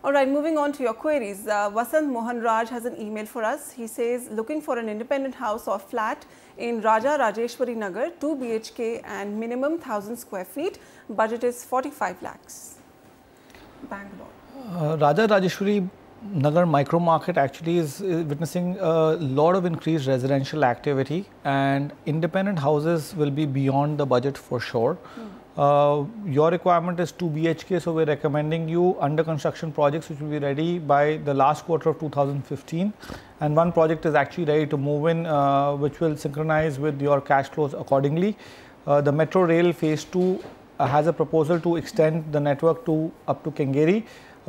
All right, moving on to your queries. Vasant Mohan Raj has an email for us. He says, looking for an independent house or flat in Raja Rajeshwari Nagar, 2 BHK and minimum 1000 square feet. Budget is 45 lakhs. Bangalore. Raja Rajeshwari Nagar micro market actually is witnessing a lot of increased residential activity, and independent houses will be beyond the budget for sure. Your requirement is 2 BHK, so we're recommending you under construction projects which will be ready by the last quarter of 2015, and one project is actually ready to move in, which will synchronize with your cash flows accordingly. The Metro Rail Phase 2 has a proposal to extend the network up to Kengeri.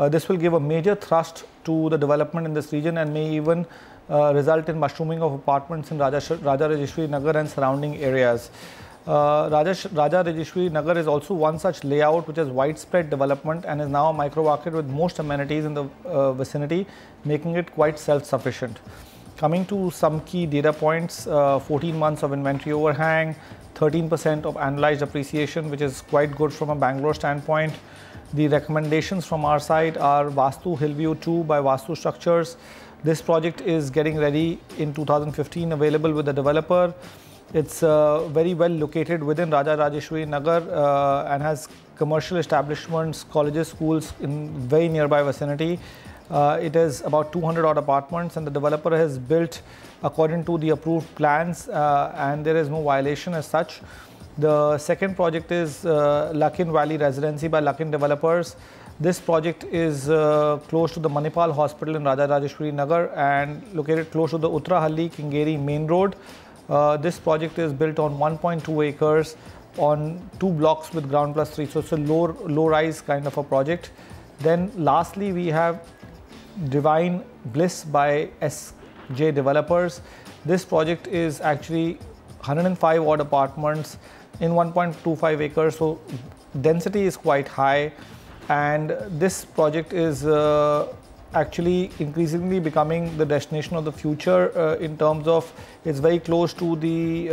This will give a major thrust to the development in this region and may even result in mushrooming of apartments in Raja Rajeshwari Nagar and surrounding areas. Raja Rajeshwari Nagar is also one such layout which has widespread development and is now a micro market with most amenities in the vicinity, making it quite self-sufficient. Coming to some key data points, 14 months of inventory overhang, 13% of annualized appreciation, which is quite good from a Bangalore standpoint. The recommendations from our side are Vastu Hillview 2 by Vastu Structures. This project is getting ready in 2015, available with the developer. It's very well located within Raja Rajeshwari Nagar and has commercial establishments, colleges, schools in very nearby vicinity. It is about 200 odd apartments, and the developer has built according to the approved plans, and there is no violation as such. The second project is Lakin Valley Residency by Lakin Developers. This project is close to the Manipal Hospital in Raja Rajeshwari Nagar and located close to the Uttarahalli Kengeri main road. This project is built on 1.2 acres on 2 blocks with ground plus 3, so it's a low-rise kind of a project. Then lastly, we have Divine Bliss by SJ Developers. This project is actually 105 odd apartments in 1.25 acres, so density is quite high, and this project is actually increasingly becoming the destination of the future in terms of it's very close to the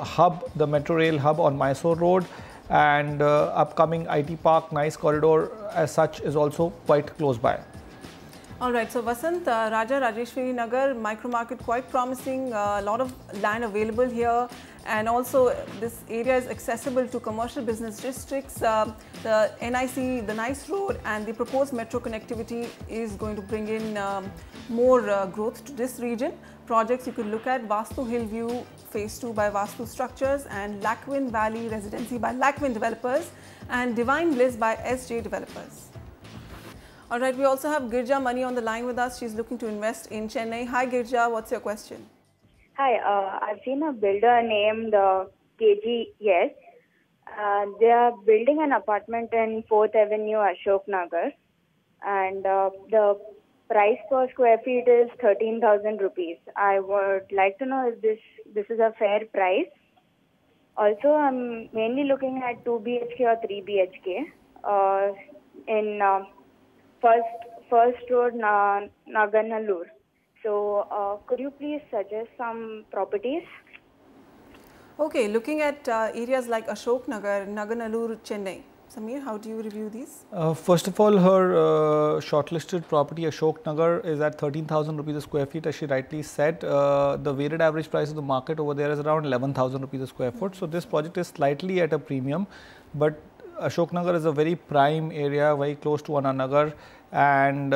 hub, the Metro Rail hub on Mysore Road, and upcoming IT Park Nice Corridor as such is also quite close by. All right, so Vasant, Raja Rajeshwari Nagar micro market quite promising, a lot of land available here, and also this area is accessible to commercial business districts. The NIC, the Nice Road, and the proposed metro connectivity is going to bring in more growth to this region. Projects you could look at: Vastu Hillview Phase 2 by Vastu Structures, and Lakwin Valley Residency by Lakwin Developers, and Divine Bliss by SJ Developers. All right, we also have Girja Mani on the line with us. She's looking to invest in Chennai. Hi Girja, what's your question? Hi, I've seen a builder named KGS. They are building an apartment in 4th Avenue, Ashok Nagar, and the price per square feet is 13,000 rupees. I would like to know if this is a fair price. Also, I'm mainly looking at 2 BHK or 3 BHK in First Road, Naganallur. So, could you please suggest some properties? Okay, looking at areas like Ashok Nagar, Naganallur, Chennai. Samir, how do you review these? First of all, her shortlisted property Ashok Nagar is at 13,000 rupees a square feet, as she rightly said. The weighted average price of the market over there is around 11,000 rupees a square foot. So this project is slightly at a premium, but Ashok Nagar is a very prime area, very close to Anna Nagar, and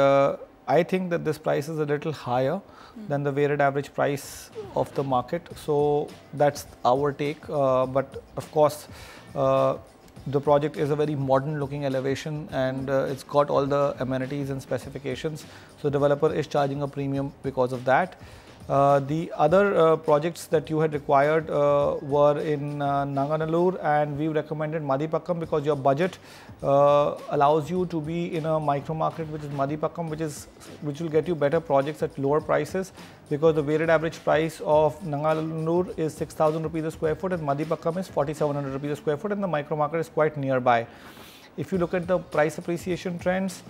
I think that this price is a little higher than the weighted average price of the market. So that's our take, but of course the project is a very modern looking elevation, and it's got all the amenities and specifications. So developer is charging a premium because of that. The other projects that you had required were in Naganallur, and we recommended Madhipakkam because your budget allows you to be in a micro market which is Madhipakkam, which will get you better projects at lower prices, because the weighted average price of Naganallur is 6,000 rupees a square foot and Madhipakkam is 4,700 rupees a square foot, and the micro market is quite nearby. If you look at the price appreciation trends,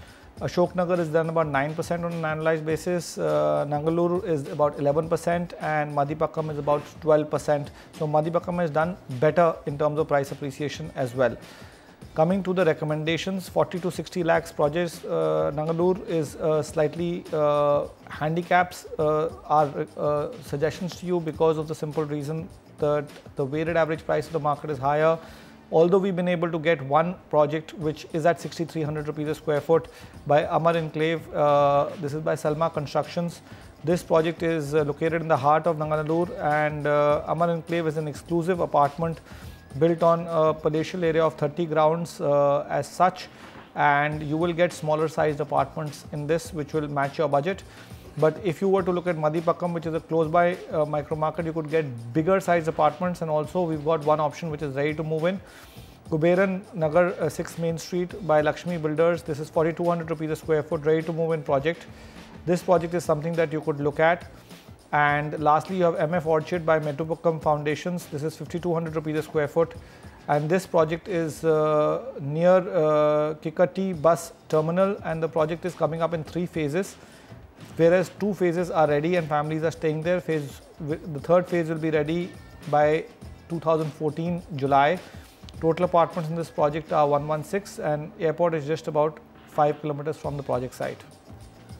Ashok Nagar is done about 9% on an annualized basis, Naganallur is about 11%, and Madhipakkam is about 12%. So Madhipakkam has done better in terms of price appreciation as well. Coming to the recommendations, 40 to 60 lakhs projects, Nangalur is slightly handicaps our suggestions to you because of the simple reason that the weighted average price of the market is higher. Although we've been able to get one project which is at 6,300 rupees a square foot by Amar Enclave, this is by Salma Constructions. This project is located in the heart of Nangalur, and Amar Enclave is an exclusive apartment built on a palatial area of 30 grounds as such, and you will get smaller sized apartments in this which will match your budget. But if you were to look at Madhipakam, which is a close by micro market, you could get bigger sized apartments, and also we've got one option which is ready to move in. Kuberan Nagar 6 Main Street by Lakshmi Builders. This is 4,200 rupees a square foot ready to move in project. This project is something that you could look at. And lastly, you have MF Orchid by Madhipakam Foundations. This is 5,200 rupees a square foot, and this project is near Kikati bus terminal, and the project is coming up in 3 phases, whereas 2 phases are ready and families are staying there. The third phase will be ready by 2014 July. Total apartments in this project are 116, and airport is just about 5 kilometers from the project site.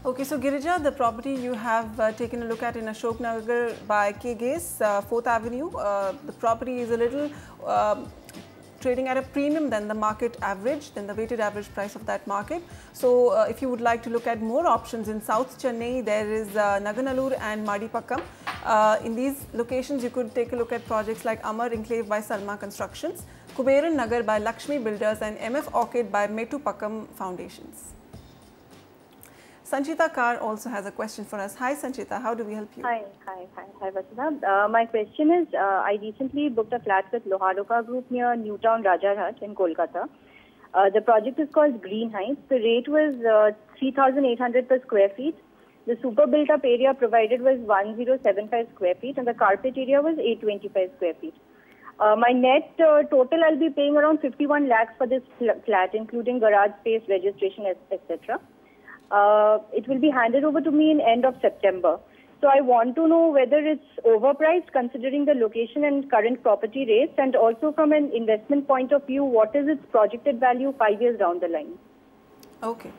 Okay, so Girija, the property you have taken a look at in Ashok Nagar by K Gaze, 4th Avenue. The property is a little trading at a premium than the market average, than the weighted average price of that market. So if you would like to look at more options in South Chennai, there is Naganallur and Madhipakam. In these locations, you could take a look at projects like Amar Enclave by Salma Constructions, Kuberan Nagar by Lakshmi Builders, and MF Orchid by Madhipakam Foundations. Sanchita Kar also has a question for us. Hi Sanchita, how do we help you? Hi Vasudha. My question is, I recently booked a flat with Loharuka Group near Newtown Rajarhat in Kolkata. The project is called Green Heights. The rate was 3,800 per square feet. The super built up area provided was 1,075 square feet, and the carpet area was 825 square feet. My net total, I'll be paying around 51 lakhs for this flat, including garage space, registration, etc. It will be handed over to me in end of September. So I want to know whether it's overpriced considering the location and current property rates, and also from an investment point of view, what is its projected value 5 years down the line? Okay.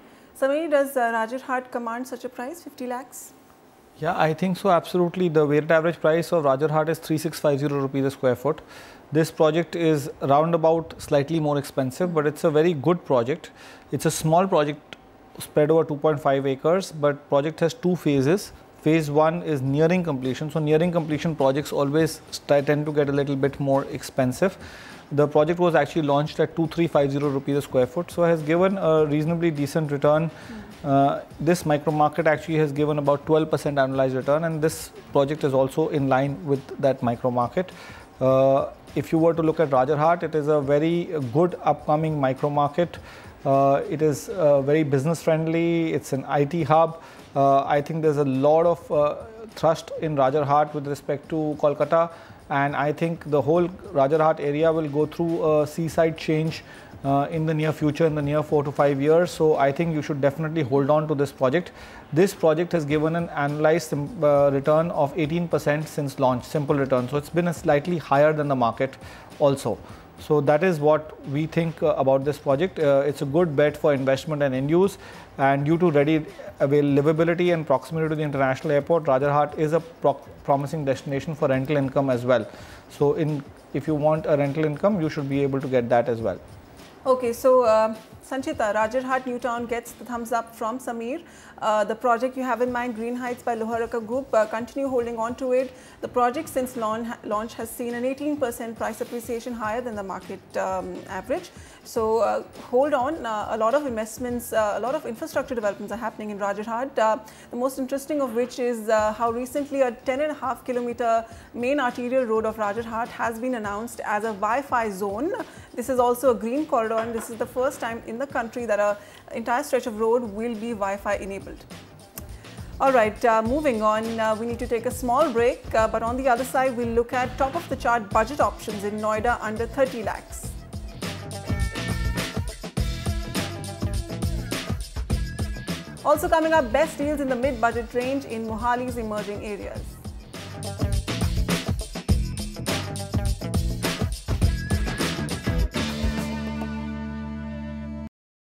Samir, does Rajarhat command such a price, 50 lakhs? Yeah, I think so, absolutely. The weighted average price of Rajarhat is 3,650 rupees a square foot. This project is roundabout slightly more expensive, but it's a very good project. It's a small project spread over 2.5 acres, but project has 2 phases. Phase 1 is nearing completion. So nearing completion projects always tend to get a little bit more expensive. The project was actually launched at 2,350 rupees a square foot, so has given a reasonably decent return. This micro market actually has given about 12% annualized return, and this project is also in line with that micro market. If you were to look at Rajarhat, it is a very good upcoming micro market. It is very business friendly. It's an IT hub. I think there's a lot of thrust in Rajarhat with respect to Kolkata, and I think the whole Rajarhat area will go through a seaside change in the near future, in the near 4 to 5 years. So I think you should definitely hold on to this project. This project has given an annualized return of 18% since launch, simple return. So it's been a slightly higher than the market also. So that is what we think about this project. It's a good bet for investment and end use, and due to ready livability and proximity to the international airport, Rajarhat is a promising destination for rental income as well. So if you want a rental income, you should be able to get that as well. Okay, so Sanchita, Rajarhat Newtown gets the thumbs up from Samir. The project you have in mind, Green Heights by Loharuka Group, continue holding on to it. The project since launch has seen an 18% price appreciation, higher than the market average. So hold on, a lot of investments, a lot of infrastructure developments are happening in Rajarhat. The most interesting of which is how recently a 10.5 kilometer main arterial road of Rajarhat has been announced as a Wi-Fi zone. This is also a green corridor, and this is the first time in the country that an entire stretch of road will be Wi-Fi enabled. All right, moving on, we need to take a small break, but on the other side, we'll look at top of the chart budget options in Noida under 30 lakhs. Also coming up, best deals in the mid-budget range in Mohali's emerging areas.